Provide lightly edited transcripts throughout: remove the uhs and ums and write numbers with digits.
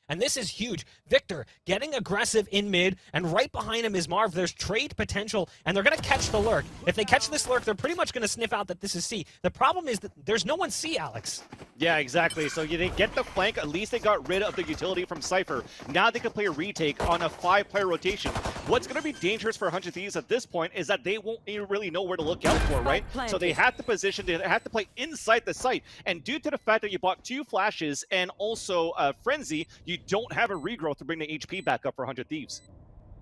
And this is huge. Victor getting aggressive in mid, and right behind him is Marv. There's trade potential, and they're going to catch the lurk. If they catch this lurk, they're pretty much going to sniff out that this is C. The problem is that there's no one C, Alex. Yeah, exactly. So they get the flank. At least they got rid of the utility from Cypher. Now they can play a retake on a 5-player rotation. What's going to be dangerous for 100 Thieves at this point is that they won't even really know where to look out for, right? So they have to position, they have to play inside the site. And due to the fact that you bought 2 flashes and also Frenzy, you don't have a regrowth to bring the HP back up for 100 Thieves.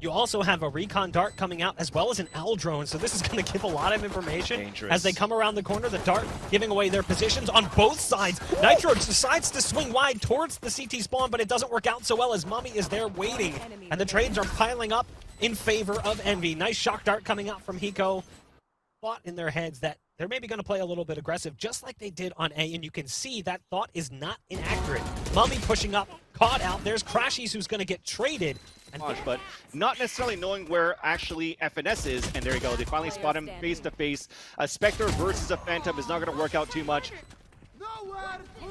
You also have a recon dart coming out as well as an owl drone, so this is going to give a lot of information as they come around the corner. The dart giving away their positions on both sides. Nitro decides to swing wide towards the CT spawn, but it doesn't work out so well as Mummy is there waiting. And the trades are piling up in favor of Envy. Nice shock dart coming out from Hiko. Thought in their heads that they're maybe going to play a little bit aggressive, just like they did on A, and you can see that thought is not inaccurate. Mummy pushing up, caught out. There's Crashies who's going to get traded. But not necessarily knowing where actually FNS is, and there you go. They finally spot him face to face. A Spectre versus a Phantom is not going to work out too much.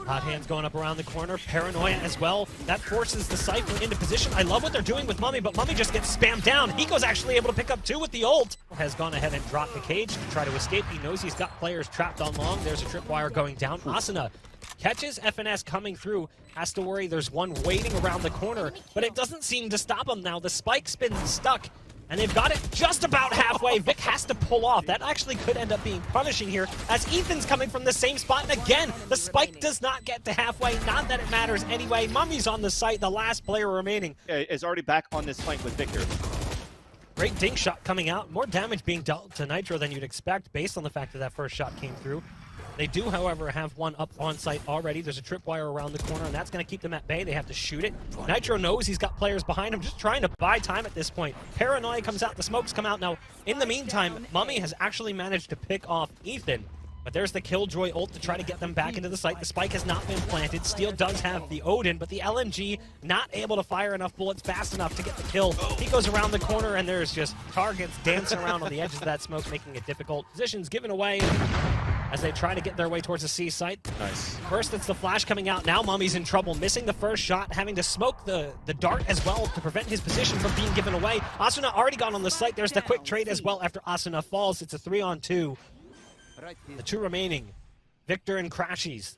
Hot hands going up around the corner. Paranoia as well. That forces the Cypher into position. I love what they're doing with Mummy, but Mummy just gets spammed down. Hiko's actually able to pick up 2 with the ult. Has gone ahead and dropped the cage to try to escape. He knows he's got players trapped on long. There's a tripwire going down. Asuna catches FNS coming through. Has to worry there's one waiting around the corner, but it doesn't seem to stop him now. The spike's been stuck, and they've got it just about halfway. Vic has to pull off. That actually could end up being punishing here, as Ethan's coming from the same spot. And again, the spike does not get to halfway. Not that it matters anyway. Mummy's on the site, the last player remaining. Is already back on this flank with Victor. Great dink shot coming out. More damage being dealt to Nitro than you'd expect based on the fact that that first shot came through. They do, however, have one up on site already. There's a tripwire around the corner, and that's going to keep them at bay. They have to shoot it. Nitro knows he's got players behind him, just trying to buy time at this point. Paranoia comes out, the smokes come out. Now, in the meantime, Mummy has actually managed to pick off Ethan. But there's the Killjoy ult to try to get them back into the site. The spike has not been planted. Steel does have the Odin, but the LMG not able to fire enough bullets fast enough to get the kill. He goes around the corner, and there's just targets dancing around on the edges of that smoke, making it difficult. Positions given away as they try to get their way towards the C site. Nice. First, it's the flash coming out. Now Mummy's in trouble, missing the first shot, having to smoke the dart as well to prevent his position from being given away. Asuna already gone on the site. There's the quick trade as well after Asuna falls. It's a 3-on-2. The 2 remaining, Victor and Crashies.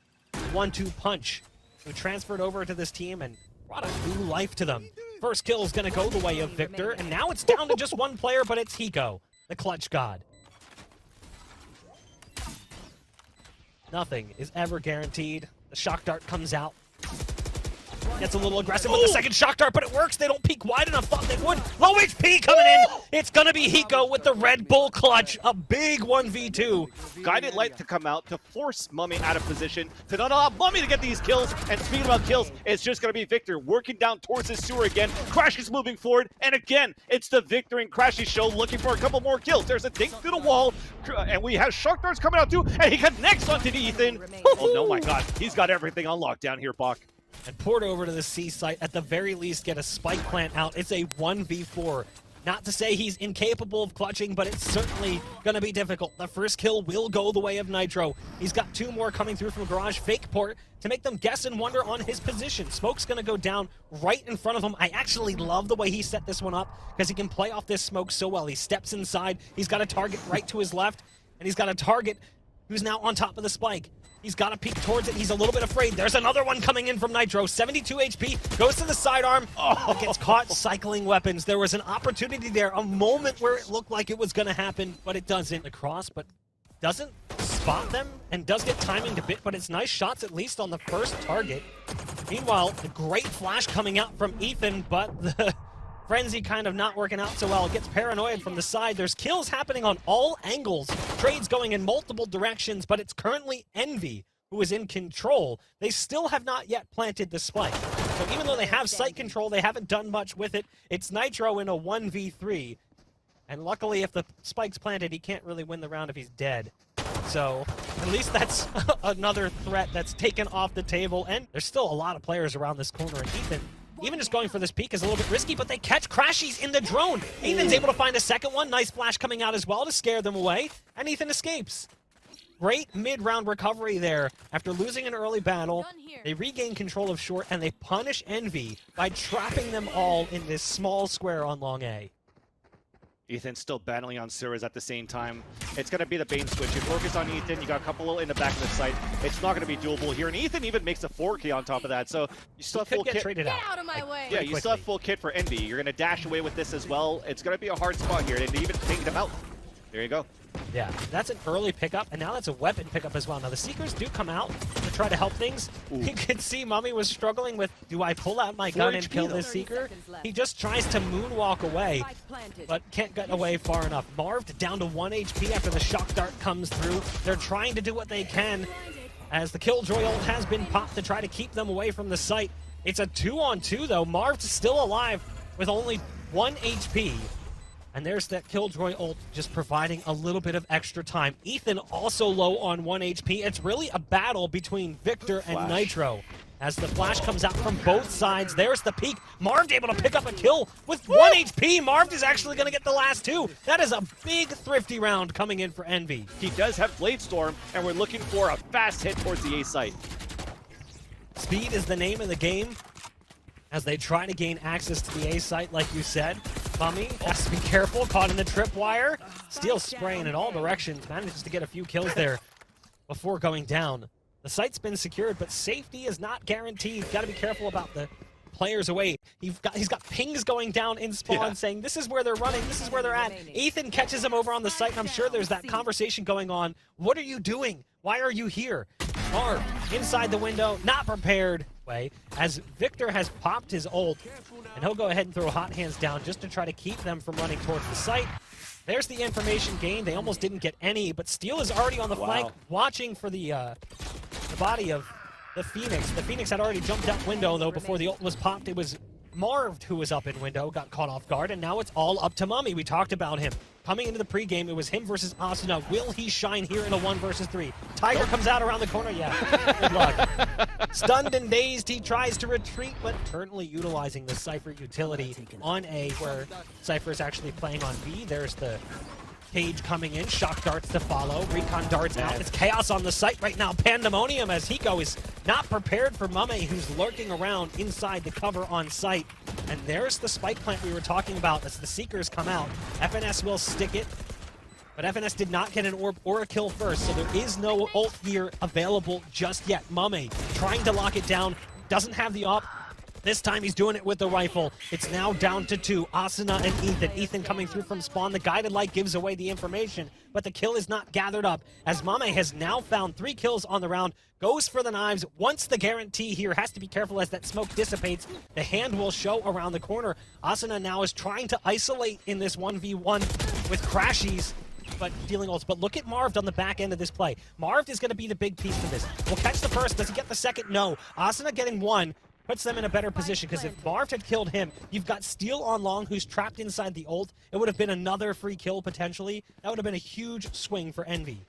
1-2 punch, who transferred over to this team and brought a new life to them. First kill is going to go the way of Victor, and now it's down to just 1 player, but it's Hiko, the clutch god. Nothing is ever guaranteed. The shock dart comes out. Gets a little aggressive with the second shock dart, but it works. They don't peek wide enough. Thought they would. Low HP coming in. It's going to be Hiko with the Red Bull clutch. A big 1v2. Guided Light to come out to force Mummy out of position, to not allow Mummy to get these kills. And speaking about kills, it's just going to be Victor working down towards his sewer again. Crash is moving forward. And again, it's the Victor and Crashy show looking for a couple more kills. There's a dink through the wall. And we have shock darts coming out too. And he connects onto the Ethan. Oh, no, my God. He's got everything on lockdown here, Bach. And poured over to the C site, at the very least get a spike plant out. It's a 1v4. Not to say he's incapable of clutching, but it's certainly going to be difficult. The first kill will go the way of Nitro. He's got 2 more coming through from Garage. Fake port to make them guess and wonder on his position. Smoke's going to go down right in front of him. I actually love the way he set this one up because he can play off this smoke so well. He steps inside. He's got a target right to his left, and he's got a target who's now on top of the spike. He's got to peek towards it. He's a little bit afraid. There's another one coming in from Nitro. 72 HP. Goes to the sidearm. Oh, gets caught cycling weapons. There was an opportunity there. A moment where it looked like it was going to happen, but it doesn't. Across, but doesn't spot them and does get timing to bit, but it's nice shots at least on the first target. Meanwhile, the great flash coming out from Ethan, but the Frenzy kind of not working out so well. Gets paranoid from the side. There's kills happening on all angles. Trades going in multiple directions, but it's currently Envy who is in control. They still have not yet planted the spike. So even though they have site control, they haven't done much with it. It's Nitro in a 1v3. And luckily, if the spike's planted, he can't really win the round if he's dead. So at least that's another threat that's taken off the table. And there's still a lot of players around this corner. And Ethan, even just going for this peek is a little bit risky, but they catch Crashies in the drone. Ethan's able to find a second one. Nice flash coming out as well to scare them away, and Ethan escapes. Great mid-round recovery there. After losing an early battle, they regain control of short, and they punish Envy by trapping them all in this small square on long A. Ethan's still battling on Suras at the same time. It's going to be the bait and switch. You focus on Ethan, you got a couple in the back of the site. It's not going to be doable here, and Ethan even makes a 4K on top of that, so you still have full kit. Traded out. Get out of my way! Yeah, you still have full kit for Envy. You're going to dash away with this as well. It's going to be a hard spot here, and even taking them out. There you go. Yeah, that's an early pickup, and now that's a weapon pickup as well. Now, the Seekers do come out to try to help things. Ooh. You can see Mummy was struggling with, do I pull out my gun and HP kill though. this Seeker? He just tries to moonwalk away, but can't get away far enough. Marv down to 1 HP after the shock dart comes through. They're trying to do what they can, as the Killjoy ult has been popped to try to keep them away from the site. It's a 2-on-2, though. Marv's still alive with only 1 HP. And there's that Killjoy ult just providing a little bit of extra time. Ethan also low on 1 HP. It's really a battle between Victor and Nitro. As the flash comes out from both sides, there's the peek. Marv able to pick up a kill with 1 HP. Marv is actually going to get the last 2. That is a big thrifty round coming in for Envy. He does have Blade Storm, and we're looking for a fast hit towards the A site. Speed is the name of the game as they try to gain access to the A site, like you said. Mummy has to be careful, caught in the tripwire. Steel spraying in all directions, manages to get a few kills there before going down. The site's been secured, but safety is not guaranteed. Got to be careful about the players away. He's got pings going down in spawn saying, this is where they're running, this is where they're at. Ethan catches him over on the site, and I'm sure there's that conversation going on. What are you doing? Why are you here? Marv inside the window, not prepared. Way as Victor has popped his ult, and he'll go ahead and throw hot hands down just to try to keep them from running towards the site. There's the information gained. They almost didn't get any, but Steel is already on the flank, watching for the body of the Phoenix. The Phoenix had already jumped out window, though, before the ult was popped. It was Marv who was up in window, got caught off guard, and now it's all up to Mummy. We talked about him. Coming into the pregame, it was him versus Asuna. Will he shine here in a 1 versus 3? Tiger comes out around the corner. Yeah, good luck. Stunned and dazed, he tries to retreat, but currently utilizing the Cypher utility on A, where Cypher is actually playing on B. There's the Cage coming in, shock darts to follow, recon darts out. It's chaos on the site right now. Pandemonium as Hiko is not prepared for Mame, who's lurking around inside the cover on site. And there's the spike plant we were talking about as the Seekers come out. FNS will stick it, but FNS did not get an orb or a kill first, so there is no ult here available just yet. Mame trying to lock it down, doesn't have the op. This time he's doing it with the rifle. It's now down to 2, Asuna and Ethan. Ethan coming through from spawn. The guided light gives away the information, but the kill is not gathered up as Mame has now found 3 kills on the round. Goes for the knives. Wants the guarantee here. Has to be careful as that smoke dissipates. The hand will show around the corner. Asuna now is trying to isolate in this 1v1 with Crashies, but dealing ults. But look at Marv on the back end of this play. Marv is going to be the big piece to this. Will catch the first. Does he get the second? No. Asuna getting 1. Puts them in a better position, because if Marv had killed him, you've got Steel on long who's trapped inside the ult. It would have been another free kill potentially. That would have been a huge swing for Envy.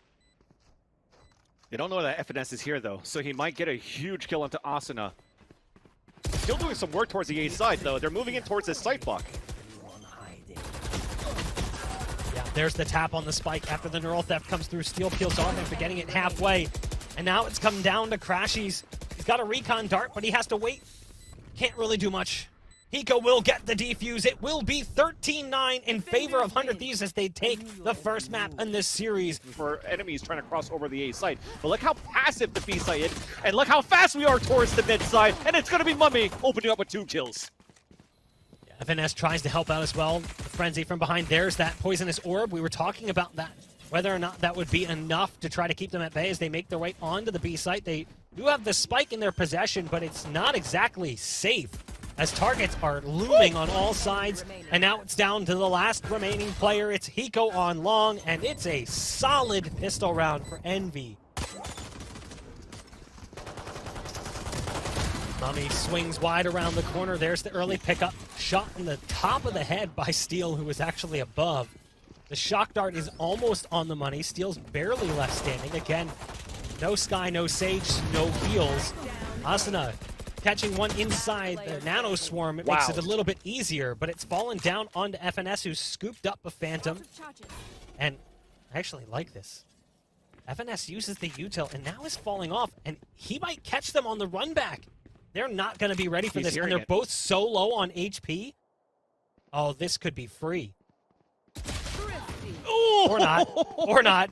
They don't know that FNS is here, though, so he might get a huge kill onto Asuna. Still doing some work towards the A side, though. They're moving in towards this site block. Yeah, there's the tap on the spike after the neural theft comes through. Steel peels off after getting it halfway. And now it's come down to Crashies. He's got a recon dart, but he has to wait. Can't really do much. Hiko will get the defuse. It will be 13-9 in favor of 100 Thieves as they take the first map in this series. For enemies trying to cross over the A site. But look how passive the B site is, and look how fast we are towards the mid side, and it's going to be Mummy opening up with 2 kills. FNS tries to help out as well. The Frenzy from behind. There's that poisonous orb. We were talking about that. Whether or not that would be enough to try to keep them at bay as they make their way onto the B site. They do have the spike in their possession, but it's not exactly safe as targets are looming on all sides. And now it's down to the last remaining player. It's Hiko on long, and it's a solid pistol round for Envy. Mummy swings wide around the corner. There's the early pickup. Shot in the top of the head by Steel, who was actually above. The shock dart is almost on the money. Steel's barely left standing. Again, no Sky, no Sage, no heals. Asuna catching one inside the nano swarm. It makes it a little bit easier, but it's fallen down onto FNS, who's scooped up a Phantom. And I actually like this. FNS uses the util and now is falling off, and he might catch them on the run back. They're not going to be ready for this, and they're both so low on HP. Oh, this could be free. Ooh, or not. Or not.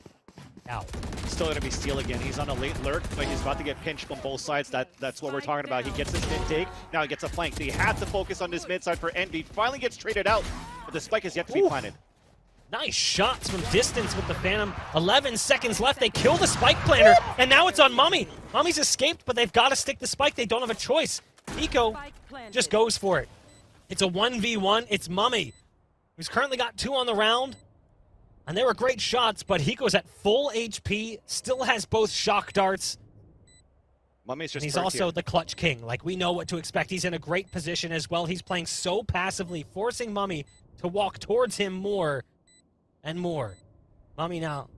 Ow. Still going to be Steel again. He's on a late lurk, but he's about to get pinched from both sides. That's what we're talking about. He gets his mid take. Now he gets a flank. So he had to focus on this mid side for Envy. Finally gets traded out, but the spike is yet to be planted. Nice shots from distance with the Phantom. 11 seconds left. They kill the spike planter, and now it's on Mummy. Mummy's escaped, but they've got to stick the spike. They don't have a choice. Eco just goes for it. It's a 1v1. It's Mummy, who's currently got 2 on the round. And they were great shots, but Hiko's at full HP, still has both shock darts. Mummy's just he's also the clutch king. Like, we know what to expect. He's in a great position as well. He's playing so passively, forcing Mummy to walk towards him more and more. Mummy now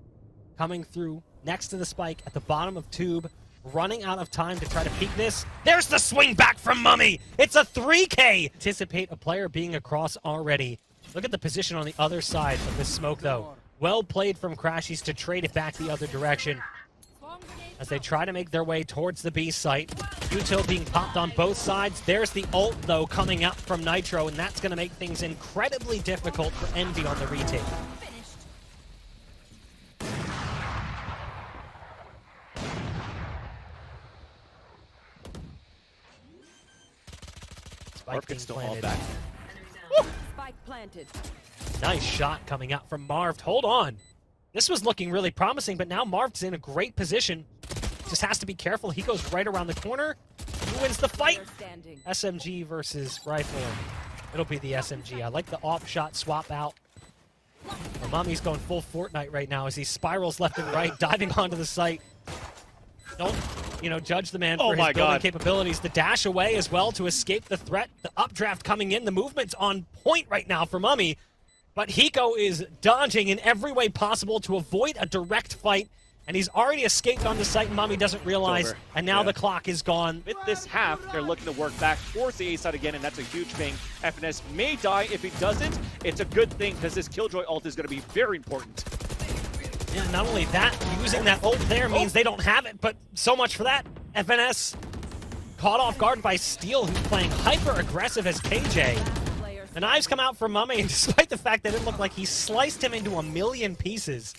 coming through next to the spike at the bottom of tube, running out of time to try to peek this. There's the swing back from Mummy. It's a 3K. Anticipate a player being across already. Look at the position on the other side of this smoke, though. Well played from Crashies to trade it back the other direction as they try to make their way towards the B site. Util being popped on both sides. There's the ult, though, coming up from Nitro, and that's going to make things incredibly difficult for Envy on the retake. Spike being planted. Spike planted. Nice shot coming out from Marv. Hold on. This was looking really promising, but now Marv's in a great position. Just has to be careful. He goes right around the corner. Who wins the fight? SMG versus rifle. It'll be the SMG. I like the off shot swap out. Well, Mummy's going full Fortnite right now as he spirals left and right, diving onto the site. Don't, judge the man for his building capabilities. The dash away as well to escape the threat. The updraft coming in. The movement's on point right now for Mummy. But Hiko is dodging in every way possible to avoid a direct fight. And he's already escaped on the site, and Mummy doesn't realize. And now the clock is gone. With this half, they're looking to work back towards the A side again, and that's a huge thing. FNS may die. If he doesn't, it's a good thing because this Killjoy ult is going to be very important. Yeah, not only that, using that ult there means they don't have it, but so much for that. FNS caught off guard by Steel, who's playing hyper-aggressive as KJ. The knives come out for Mummy, and despite the fact that it looked like he sliced him into a million pieces,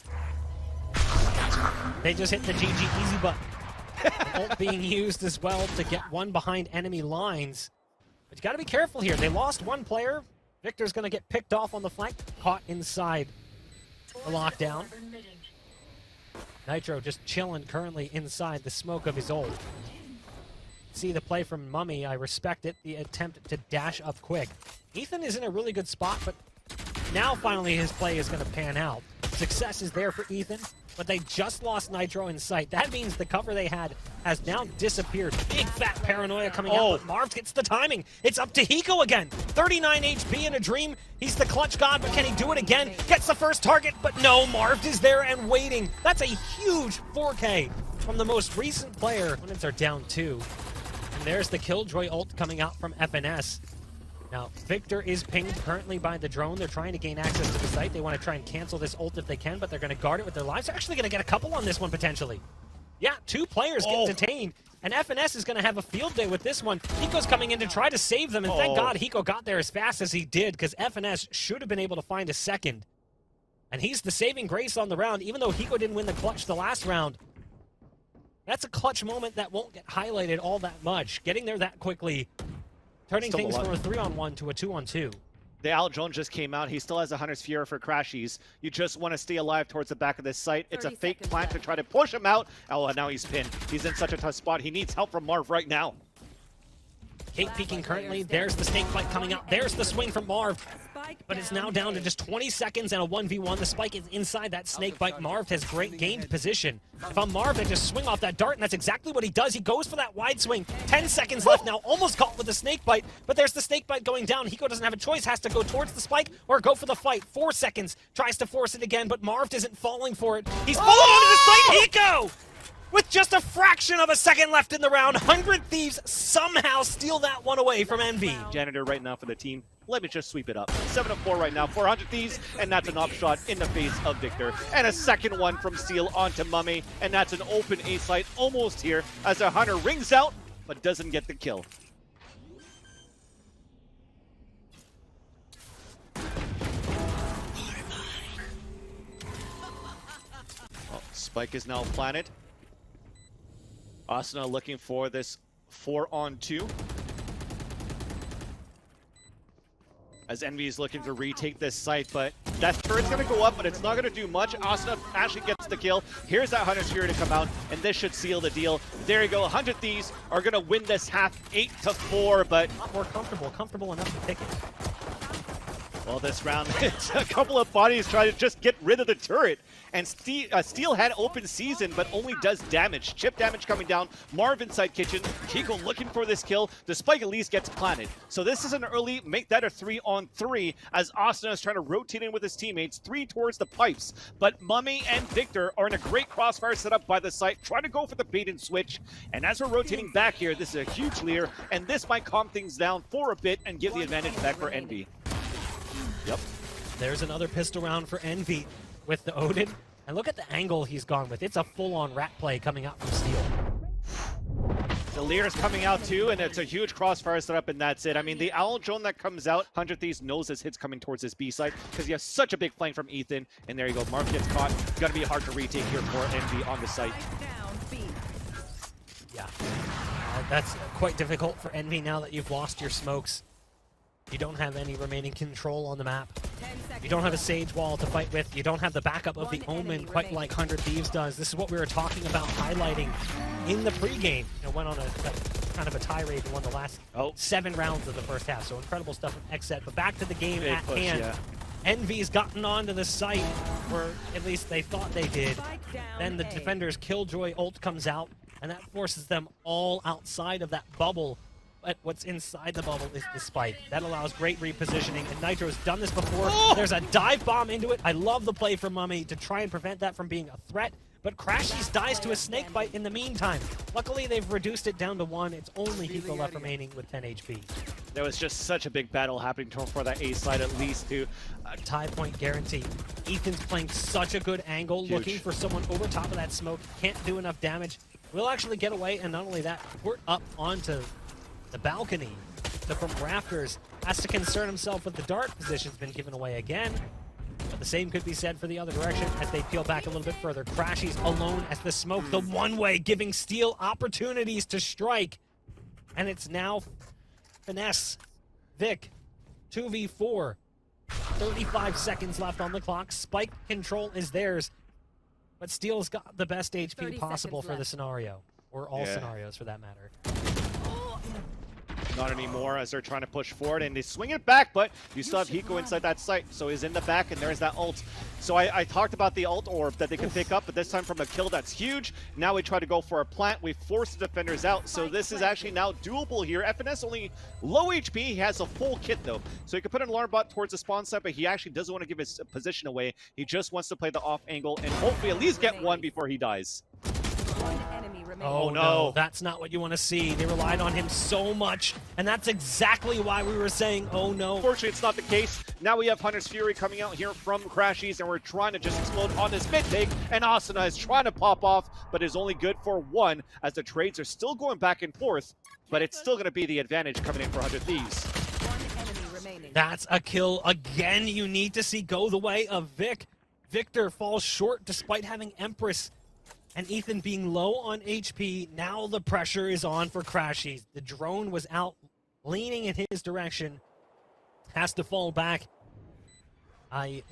they just hit the GG easy button. The ult being used as well to get one behind enemy lines. But you gotta be careful here. They lost one player. Victor's gonna get picked off on the flank, caught inside the lockdown. Nitro just chilling currently inside the smoke of his ult. See the play from Mummy. I respect it. The attempt to dash up quick. Ethan is in a really good spot, but now finally his play is going to pan out. Success is there for Ethan, but they just lost Nitro in sight. That means the cover they had has now disappeared. Big fat paranoia coming out, but Marv gets the timing. It's up to Hiko again. 39 HP in a dream. He's the clutch god, but can he do it again? Gets the first target, but no, Marv is there and waiting. That's a huge 4K from the most recent player. Opponents are down 2. And there's the Killjoy ult coming out from FNS. Now, Victor is pinged currently by the drone. They're trying to gain access to the site. They want to try and cancel this ult if they can, but they're going to guard it with their lives. They're actually going to get a couple on this one, potentially. Yeah, 2 players get detained, and FNS is going to have a field day with this one. Hiko's coming in to try to save them, and thank God Hiko got there as fast as he did, because FNS should have been able to find a second. And he's the saving grace on the round, even though Hiko didn't win the clutch the last round. That's a clutch moment that won't get highlighted all that much. Getting there that quickly, turning things from a 3-on-1 to a 2-on-2. The Al Jones just came out. He still has a Hunter's Fury for Crashies. You just want to stay alive towards the back of this site. It's a fake plant to try to push him out. Oh, now he's pinned. He's in such a tough spot. He needs help from Marv right now. Kate peeking currently. There's the snake bite coming out. There's the swing from Marv. But it's now down to just 20 seconds and a 1v1. The spike is inside that snake bite. Marv has gained position. If I'm Marv, they just swing off that dart, and that's exactly what he does. He goes for that wide swing. 10 seconds left now, almost caught with the snake bite, but there's the snake bite going down. Hiko doesn't have a choice, has to go towards the spike or go for the fight. 4 seconds, tries to force it again, but Marv isn't falling for it. He's falling onto the site. Hiko! With just a fraction of a second left in the round, 100 Thieves somehow steal that one away from Envy. Janitor right now for the team. let me just sweep it up. 7-4 right now, 400 Thieves, and that's an up shot in the face of Victor. And a second one from Steel onto Mummy, and that's an open A site almost here as a Hunter rings out, but doesn't get the kill. Oh, Spike is now planted. Asuna looking for this 4-on-2. As Envy is looking to retake this site, but that turret's gonna go up, but it's not gonna do much. Asuna actually gets the kill. Here's that Hunter's Fury to come out, and this should seal the deal. There you go, 100 Thieves are gonna win this half 8-4, but A lot more comfortable enough to pick it. well, this round, it's a couple of bodies trying to just get rid of the turret. And Steel had open season, but only does damage. Chip damage coming down. Marv inside kitchen. Kiko looking for this kill. The spike at least gets planted. So this is an early, make that a 3-on-3 as Asuna is trying to rotate in with his teammates. 3 towards the pipes. But Mummy and Victor are in a great crossfire setup by the site, trying to go for the bait and switch. And as we're rotating back here, this is a huge leer, and this might calm things down for a bit and give the advantage back for Envy. Yep. There's another pistol round for Envy with the Odin. And look at the angle he's gone with. It's a full-on rat play coming out from Steel. The Lear's coming out too, and it's a huge crossfire setup, and that's it. I mean, the Owl Drone that comes out, 100 Thieves knows his hit's coming towards his B side because he has such a big flank from Ethan. And there you go, Mark gets caught. Gonna be hard to retake here for Envy on the site. Yeah. That's quite difficult for Envy now that you've lost your smokes. You don't have any remaining control on the map. You don't have a Sage wall to fight with. You don't have the backup of the Omen quite like 100 Thieves does. This is what we were talking about highlighting in the pregame. It went on a kind of a tirade and won the last 7 rounds of the first half. So incredible stuff from XZ. But back to the game Big at push, hand. yeah. Envy's gotten onto the site, or at least they thought they did. Then the defender's Killjoy ult comes out, and that forces them all outside of that bubble. But what's inside the bubble is the spike. That allows great repositioning, and Nitro's done this before. There's a dive bomb into it. I love the play from Mummy to try and prevent that from being a threat, but Crashies dies to a snake bite in the meantime. Luckily, they've reduced it down to 1. It's only Hiko left remaining with 10 HP. There was just such a big battle happening to him for that A side at least too. Tie point guarantee. Ethan's playing such a good angle, looking for someone over top of that smoke. Can't do enough damage. Will actually get away, and not only that, port up onto the balcony. So from rafters, has to concern himself with the dart position's been given away again. But the same could be said for the other direction as they peel back a little bit further. Crashies alone as the smoke, the one-way, giving Steel opportunities to strike. And it's now Finesse, Vic, 2v4. 35 seconds left on the clock. Spike control is theirs. But Steel's got the best HP possible for the scenario. Or all scenarios for that matter. Not anymore as they're trying to push forward, and they swing it back, but you still have Hiko inside that site, so he's in the back, and there's that ult. So I talked about the ult orb that they can pick up, but this time from a kill that's huge. Now we try to go for a plant. We force the defenders out, so this is actually now doable here. FNS only low HP. He has a full kit, though, so he can put an alarm bot towards the spawn site, but he actually doesn't want to give his position away. He just wants to play the off angle and hopefully at least get 1 before he dies. Oh no, that's not what you want to see. They relied on him so much, and that's exactly why we were saying, oh no. Unfortunately, it's not the case. Now we have Hunter's Fury coming out here from Crashies, and we're trying to just explode on this mid take, and Asuna is trying to pop off, but is only good for 1, as the trades are still going back and forth, but it's still going to be the advantage coming in for 100 Thieves. That's a kill again. You need to see go the way of Vic. Victor falls short despite having Empress. And Ethan being low on HP, now the pressure is on for Crashies. The drone was out, leaning in his direction. Has to fall back. I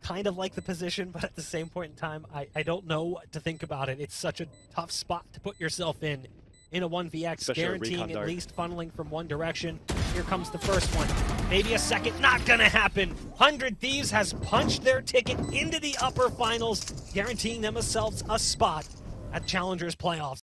kind of like the position, but at the same point in time, I don't know what to think about it. It's such a tough spot to put yourself in a 1vx, especially guaranteeing at least funneling from one direction. Here comes the first one. Maybe a second, not gonna happen. 100 Thieves has punched their ticket into the upper finals, guaranteeing themselves a spot at Challengers playoffs.